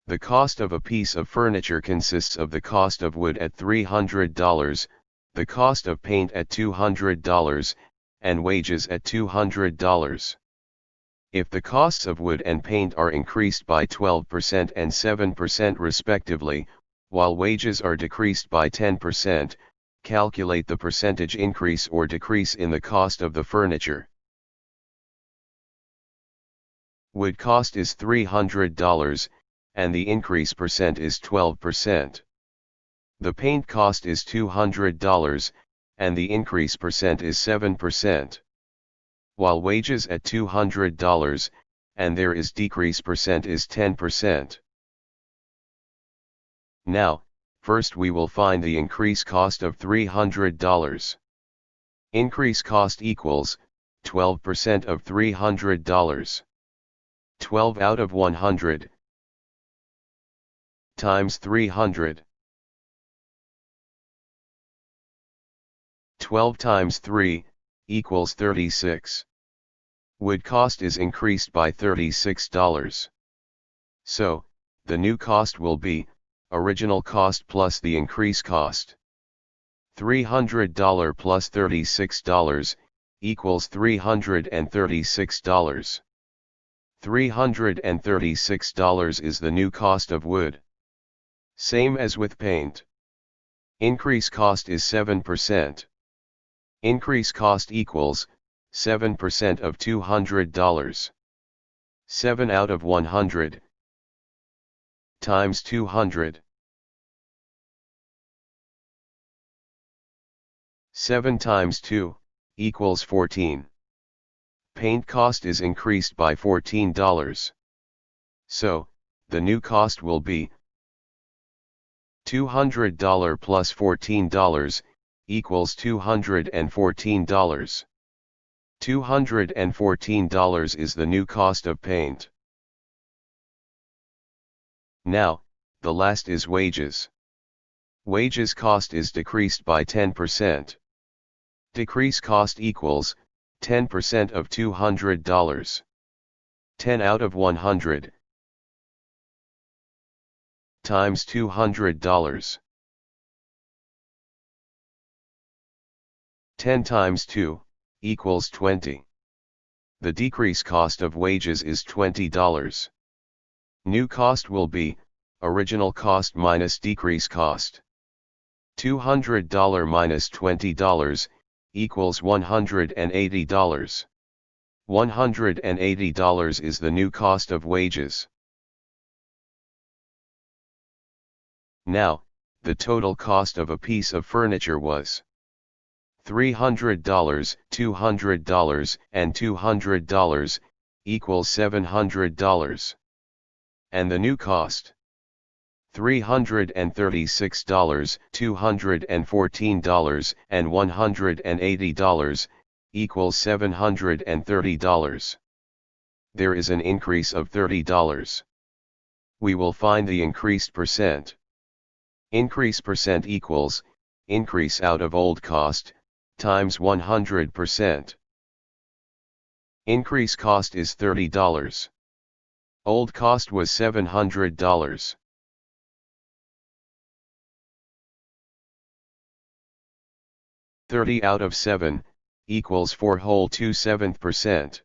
The cost of a piece of furniture consists of the cost of wood at $300, the cost of paint at $200, and wages at $200. If the costs of wood and paint are increased by 12% and 7% respectively, while wages are decreased by 10%, calculate the percentage increase or decrease in the cost of the furniture. Wood cost is $300, and the increase percent is 12%. The paint cost is $200, and the increase percent is 7%. While wages at $200, and there is decrease percent is 10%. Now, first we will find the increase cost of $300. Increase cost equals 12% of $300. 12 out of 100 times 300. 12 times 3 equals 36. Wood cost is increased by $36. So, the new cost will be original cost plus the increase cost. $300 plus $36 equals $336. $336 is the new cost of wood. Same as with paint. Increase cost is 7%. Increase cost equals 7% of $200. 7 out of 100 times 200. 7 times 2 equals 14. Paint cost is increased by $14. So, the new cost will be $200 plus $14 equals $214. $214 is the new cost of paint. Now, the last is wages. Wages cost is decreased by 10%. Decrease cost equals 10% of $200. 10 out of 100 times $200. 10 times 2 equals 20. The decrease cost of wages is $20. New cost will be original cost minus decrease cost. $200 minus $20 equals $180. $180 is the new cost of wages. Now, the total cost of a piece of furniture was $300, $200, and $200 equals $700. And the new cost? $336, $214, and $180 equals $730. There is an increase of $30. We will find the increased percent. Increase percent equals increase out of old cost times 100%. Increase cost is $30. Old cost was $700. 30 out of 7 equals 4 whole 2/7%.